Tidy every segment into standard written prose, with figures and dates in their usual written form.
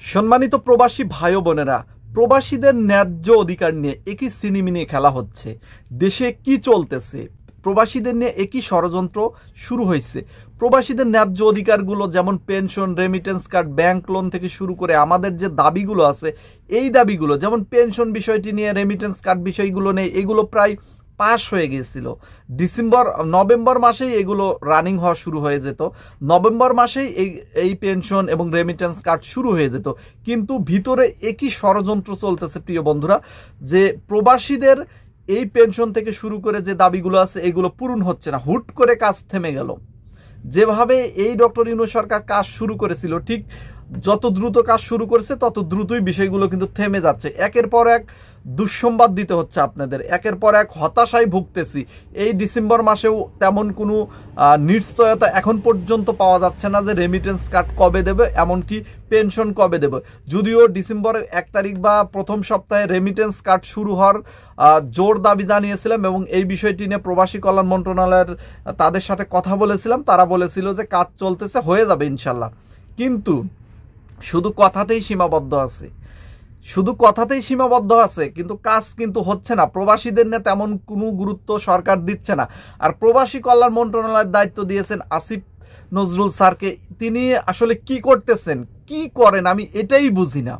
সম্মানিত প্রবাসী ভাই ও বোনেরা, প্রবাসীদের ন্যায্য অধিকার নিয়ে একই সিনেমিনি খেলা হচ্ছে। দেশে কি চলতেছে, প্রবাসীদের নিয়ে একই ষড়যন্ত্র শুরু হয়েছে। প্রবাসীদের ন্যায্য অধিকারগুলো যেমন pension, remittance card, bank loan থেকে শুরু করে আমাদের যে দাবিগুলো আছে, এই দাবিগুলো যেমন পেনশন বিষয়টি নিয়ে, রেমিটেন্স কার্ড বিষয়গুলো নিয়ে, এগুলো প্রায় পাস হয়ে গিয়েছিল। নভেম্বর মাসেই এগুলো রানিং হওয়া শুরু হয়ে যেত। নভেম্বর মাসেই এই পেনশন এবং রেমিটেন্স কার্ড শুরু হয়ে যেত। কিন্তু ভিতরে একই ষড়যন্ত্র চলতেছে প্রিয় বন্ধুরা, যে প্রবাসীদের এই পেনশন থেকে শুরু করে যে দাবিগুলো আছে এগুলো পূরণ হচ্ছে না। হুট করে কাজ থেমে গেল। যেভাবে এই ডক্টর ইউনূস সরকার কাজ শুরু করেছিল, ঠিক যত দ্রুত কাজ শুরু করেছে তত দ্রুতই বিষয়গুলো কিন্তু থেমে যাচ্ছে। একের পর এক দুঃসংবাদ দিতে হচ্ছে আপনাদের, একের পর এক হতাশায় ভুগতেছি। এই ডিসেম্বর মাসেও তেমন কোনো নিশ্চয়তা এখন পর্যন্ত পাওয়া যাচ্ছে না যে রেমিটেন্স কার্ড কবে দেবে, এমনকি পেনশন কবে দেবে। যদিও ডিসেম্বরের 1 তারিখ বা প্রথম সপ্তাহে রেমিটেন্স কার্ড শুরু হওয়ার জোর দাবি জানিয়েছিলাম এবং এই বিষয়টি নিয়ে প্রবাসী কল্যাণ মন্ত্রণালয়ের তাদের সাথে কথা বলেছিলাম। তারা বলেছিল যে কাজ চলতেছে, হয়ে যাবে ইনশাল্লাহ। কিন্তু শুধু কথাতেই সীমাবদ্ধ আছে, শুধু কথাতেই সীমাবদ্ধ আছে, কিন্তু কাজ কিন্তু হচ্ছে না। প্রবাসীদের নিয়ে তেমন কোনো গুরুত্ব সরকার দিচ্ছে না। আর প্রবাসী কল্যাণ মন্ত্রণালয়ের দায়িত্ব দিয়েছেন আসিফ নজরুল স্যারকে। তিনি আসলে কি করতেছেন, কি করেন, আমি এটাই বুঝি না।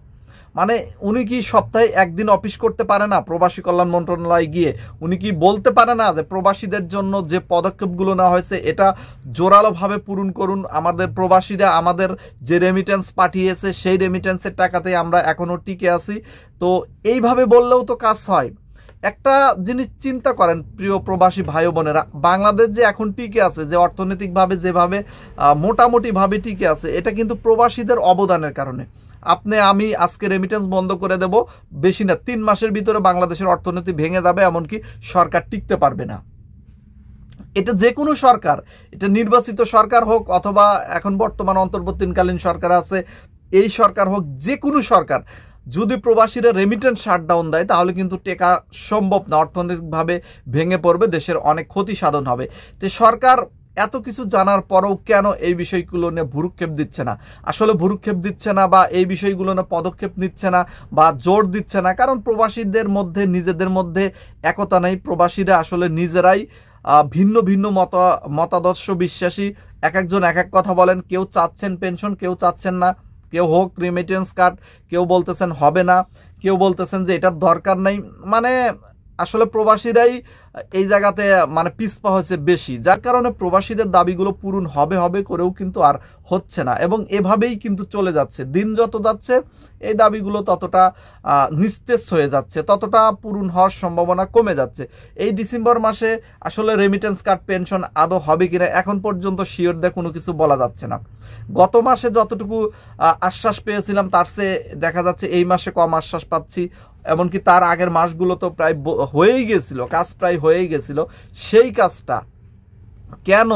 মানে উনি কি সপ্তাহে একদিন অফিস করতে পারে না? প্রবাসী কল্যাণ মন্ত্রণালয়ে গিয়ে উনি কি বলতে পারে না যে প্রবাসীদের জন্য যে পদক্ষেপগুলো নেওয়া হয়েছে এটা জোরালোভাবে পূরণ করুন? আমাদের প্রবাসীরা আমাদের যে রেমিটেন্স পাঠিয়েছে সেই রেমিটেন্সের টাকাতে আমরা এখনো টিকে আছি। তো এইভাবে বললেও তো কাজ হয়। একটা জিনিস চিন্তা করেন প্রিয় প্রবাসী ভাই বোনেরা, বাংলাদেশ যে এখন টিকে আছে, যে অর্থনৈতিকভাবে যেভাবে মোটামুটিভাবে টিকে আছে, এটা কিন্তু প্রবাসীদের অবদানের কারণে। আমি আজকে রেমিটেন্স বন্ধ করে দেব, বেশি না 3 মাসের ভিতরে বাংলাদেশের অর্থনীতি ভেঙে যাবে, এমনকি সরকার টিকতে পারবে না। এটা যে কোনো সরকার, এটা নির্বাচিত সরকার হোক অথবা এখন বর্তমান অন্তর্বর্তীকালীন সরকার আছে, এই সরকার হোক, যে কোনো সরকার, যদি প্রবাসীরা রেমিটেন্স শাটডাউন দেয় তাহলে কিন্তু টেকা সম্ভব না, অর্থনৈতিকভাবে ভেঙে পড়বে, দেশের অনেক ক্ষতি সাধন হবে। তো সরকার এত কিছু জানার পরেও কেন এই বিষয়গুলো নিয়ে ভ্রুক্ষেপ দিচ্ছে না? আসলে ভ্রুক্ষেপ দিচ্ছে না বা এই বিষয়গুলো নিয়ে পদক্ষেপ নিচ্ছে না বা জোর দিচ্ছে না, কারণ প্রবাসীদের মধ্যে নিজেদের মধ্যে একতা নেই। প্রবাসীরা আসলে নিজেরাই ভিন্ন ভিন্ন মতাদর্শ বিশ্বাসী, এক একজন এক এক কথা বলেন। কেউ চাচ্ছেন পেনশন, কেউ চাচ্ছেন না, কেউ হোক রেমিটেন্স কার্ড, কেউ বলতেছেন হবে না, কেউ বলতেছেন যে এটার দরকার নাই। মানে আসলে প্রবাসীরাই এই জায়গাতে মানে পিছপা হয়েছে বেশি, যার কারণে প্রবাসীদের দাবিগুলো পূরণ হবে হবে করেও কিন্তু আর হচ্ছে না এবং এভাবেই কিন্তু চলে যাচ্ছে। দিন যত যাচ্ছে এই দাবিগুলো ততটা নিস্তেজ হয়ে যাচ্ছে, ততটা পূরণ হওয়ার সম্ভাবনা কমে যাচ্ছে। এই ডিসেম্বর মাসে আসলে রেমিটেন্স কার্ড, পেনশন আদৌ হবে কিনা এখন পর্যন্ত শিওর দিয়ে কোনো কিছু বলা যাচ্ছে না। গত মাসে যতটুকু আশ্বাস পেয়েছিলাম তার চেয়ে দেখা যাচ্ছে এই মাসে কম আশ্বাস পাচ্ছি। এমনকি তার আগের মাসগুলো তো প্রায় হয়েই গেছিল, কাজ প্রায় হয়েই গেছিল। সেই কাজটা কেন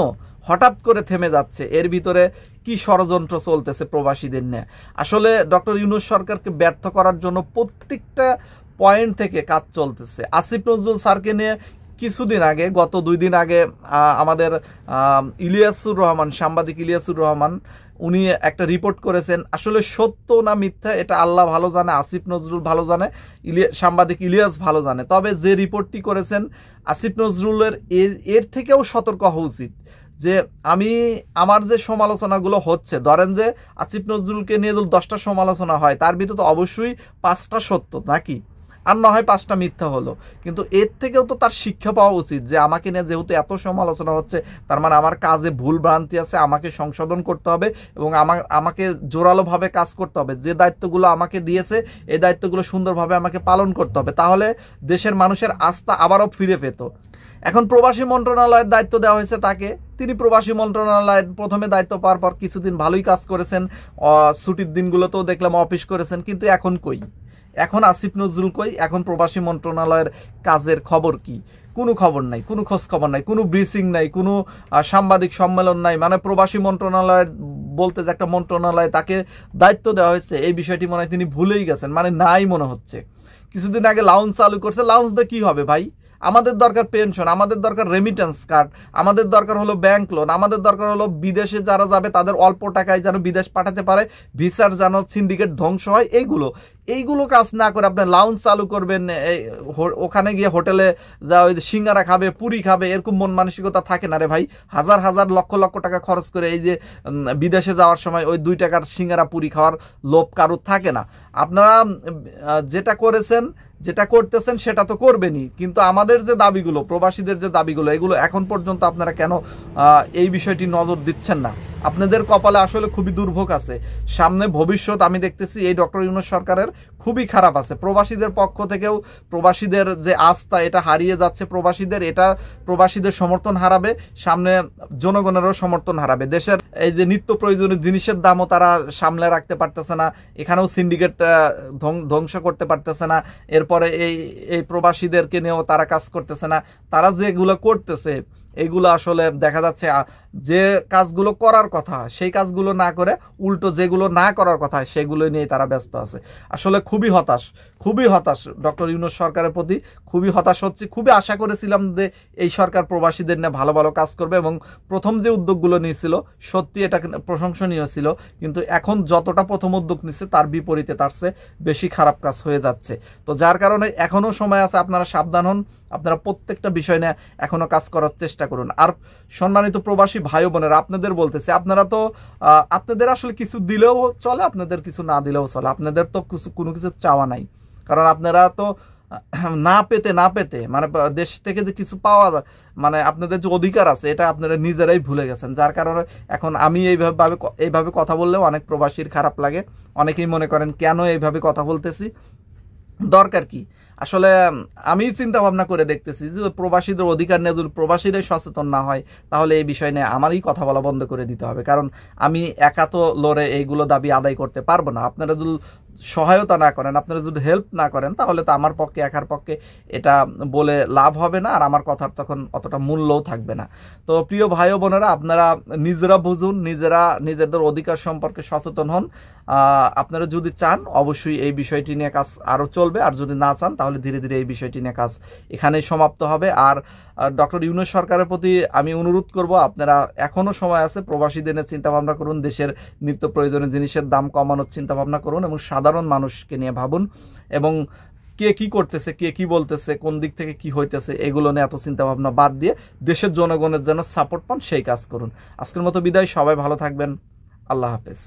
হঠাৎ করে থেমে যাচ্ছে? এর ভিতরে কি ষড়যন্ত্র চলতেছে প্রবাসীদের নিয়ে? আসলে ডক্টর ইউনূস সরকারকে ব্যর্থ করার জন্য প্রত্যেকটা পয়েন্ট থেকে কাজ চলতেছে। আসিফ নজরুল স্যারকে নিয়ে কিছুদিন আগে, গত 2 দিন আগে আমাদের ইলিয়াসুর রহমান, সাংবাদিক ইলিয়াসুর রহমান, উনি একটা রিপোর্ট করেছেন। আসলে সত্য না মিথ্যা এটা আল্লাহ ভালো জানে, আসিফ নজরুল ভালো জানে, সাংবাদিক ইলিয়াস ভালো জানে। তবে যে রিপোর্টটি করেছেন আসিফ নজরুলের এর থেকেও সতর্ক হওয়া উচিত। যে আমার যে সমালোচনাগুলো হচ্ছে, ধরেন যে আসিফ নজরুলকে নিয়ে যদি 10টা সমালোচনা হয় তার ভিতরে তো অবশ্যই 5টা সত্য নাকি, আর না হয় 5টা মিথ্যা হলো। কিন্তু এর থেকেও তো তার শিক্ষা পাওয়া উচিত যে আমাকে নিয়ে যেহেতু এত সমালোচনা হচ্ছে, তার মানে আমার কাজে ভুল ভ্রান্তি আছে, আমাকে সংশোধন করতে হবে এবং আমাকে জোরালোভাবে কাজ করতে হবে। যে দায়িত্বগুলো আমাকে দিয়েছে এই দায়িত্বগুলো সুন্দরভাবে আমাকে পালন করতে হবে, তাহলে দেশের মানুষের আস্থা আবারও ফিরে পেত। এখন প্রবাসী মন্ত্রণালয়ের দায়িত্ব দেওয়া হয়েছে তাকে। তিনি প্রবাসী মন্ত্রণালয়ের প্রথমে দায়িত্ব পাওয়ার পর কিছুদিন ভালোই কাজ করেছেন, ছুটির দিনগুলোতেও দেখলাম অফিস করেছেন। কিন্তু এখন কই? এখন আসিফ নজরুল কই? এখন প্রবাসী মন্ত্রণালয়ের কাজের খবর কি? কোনো খবর নাই, কোনো খোঁজ খবর নাই, কোনো ব্রিফিং নাই, কোনো সাংবাদিক সম্মেলন নাই। মানে প্রবাসী মন্ত্রণালয়ের বলতে যে একটা মন্ত্রণালয় তাকে দায়িত্ব দেওয়া হয়েছে এই বিষয়টি মনে হয় তিনি ভুলেই গেছেন, মানে নাই মনে হচ্ছে। কিছুদিন আগে লাউঞ্জ চালু করছে, লাউঞ্জ দিয়ে কি হবে ভাই? আমাদের দরকার পেনশন, আমাদের দরকার রেমিটেন্স কার্ড, আমাদের দরকার হলো ব্যাংক লোন, আমাদের দরকার হলো বিদেশে যারা যাবে তাদের অল্প টাকায় যেন বিদেশ পাঠাতে পারে, ভিসার যেন সিন্ডিকেট ধ্বংস হয়। এইগুলো কাজ না করে আপনি লাউঞ্জ চালু করবেন, ওখানে গিয়ে হোটেলে যা ওই সিঙ্গারা খাবে, পুরি খাবে, এরকম মন মানসিকতা থাকে না রে ভাই। হাজার হাজার লক্ষ লক্ষ টাকা খরচ করে এই যে বিদেশে যাওয়ার সময় ওই 2 টাকার সিঙ্গারা পুরি খাওয়ার লোভ কারোর থাকে না। আপনারা যেটা করেছেন, যেটা করতেছেন সেটা তো করবেনই, কিন্তু আমাদের যে দাবিগুলো, প্রবাসীদের যে দাবিগুলো, এগুলো এখন পর্যন্ত আপনারা কেন এই বিষয়টি নজর দিচ্ছেন না? আপনাদের কপালে আসলে খুবই দুর্ভোগ আছে। সামনে ভবিষ্যৎ আমি দেখতেছি এই ডক্টর ইউনূস সরকারের খুবই খারাপ আছে। প্রবাসীদের পক্ষ থেকেও প্রবাসীদের যে আস্থা এটা হারিয়ে যাচ্ছে, প্রবাসীদের সমর্থন হারাবে, সামনে জনগণেরও সমর্থন হারাবে। দেশের এই যে নিত্য প্রয়োজনীয় জিনিসের দামও তারা সামলে রাখতে পারতেছে না, এখানেও সিন্ডিকেট ধ্বংস করতে পারতেছে না, এরপরে এই প্রবাসীদেরকে নিয়েও তারা কাজ করতেছে না। তারা যেগুলো করতেছে এগুলো আসলে দেখা যাচ্ছে যে কাজগুলো করার কথা সেই কাজগুলো না করে উল্টো যেগুলো না করার কথা সেগুলো নিয়ে তারা ব্যস্ত আছে। আসলে খুবই হতাশ ডক্টর ইউনূস সরকারের প্রতি, খুবই হতাশ হচ্ছে। খুবই আশা করেছিলাম যে এই সরকার প্রবাসীদের নিয়ে ভালো ভালো কাজ করবে, এবং প্রথম যে উদ্যোগগুলো নিয়েছিল সত্যি এটা প্রশংসনীয় ছিল, কিন্তু এখন যতটা প্রথম উদ্যোগ নিচ্ছে তার বিপরীতে তার চেয়ে বেশি খারাপ কাজ হয়ে যাচ্ছে। তো যার কারণে এখনো সময় আছে, আপনারা সাবধান হন, আপনারা প্রত্যেকটা বিষয় নিয়ে এখনো কাজ করার চেষ্টা করুন। আর সম্মানিত প্রবাসী ভাই বোনেরা, আপনাদের বলতেছি, আপনাদের আসলে কিছু দিলেও চলে, আপনাদের কিছু না দিলেও চলে, আপনাদের তো কোনো কিছু চাওয়া নাই। কারণ আপনারা তো না পেতে মানে দেশ থেকে যে কিছু পাওয়া যায়, মানে আপনাদের যে অধিকার আছে এটা আপনারা নিজেরাই ভুলে গেছেন। যার কারণে এখন আমি এইভাবে কথা বললেও অনেক প্রবাসীর খারাপ লাগে। অনেকেই মনে করেন কেন এইভাবে কথা বলতেছি, দরকার কি? আসলে আমি চিন্তা ভাবনা করে দেখতেছি যে প্রবাসীদের অধিকার নিয়ে যদি প্রবাসীরাই সচেতন না হয় তাহলে এই বিষয় নিয়ে আমারই কথা বলা বন্ধ করে দিতে হবে। কারণ আমি একা তো লড়ে এইগুলো দাবি আদায় করতে পারবো না। আপনারা যদি সহায়তা না করেন, আপনারা যদি হেল্প না করেন, তাহলে তো আমার পক্ষে একার পক্ষে এটা বলে লাভ হবে না, আর আমার কথার তখন অতটা মূল্যও থাকবে না। তো প্রিয় ভাই ও বোনেরা, আপনারা নিজেরা বুঝুন, নিজেদের অধিকার সম্পর্কে সচেতন হন। আপনারা যদি চান অবশ্যই এই বিষয়টি নিয়ে কাজ আরও চলবে, আর যদি না চান তাহলে ধীরে ধীরে এই বিষয়টি নিয়ে কাজ এখানেই সমাপ্ত হবে। আর ডক্টর ইউনূস সরকারের প্রতি আমি অনুরোধ করব, আপনারা এখনও সময় আছে, প্রবাসীদের নিয়ে চিন্তা ভাবনা করুন, দেশের নিত্য প্রয়োজনীয় জিনিসের দাম কমানোর চিন্তা ভাবনা করুন, এবং সাধারণ মানুষকে নিয়ে ভাবুন, এবং কে কি করতেছে, কে কি বলতেছে, কোন দিক থেকে কি হইতেছে, এগুলো নিয়ে এত চিন্তা ভাবনা বাদ দিয়ে দেশের জনগণের যেন সাপোর্ট পান সেই কাজ করুন। আজকের মতো বিদায়, সবাই ভালো থাকবেন, আল্লাহ হাফেজ।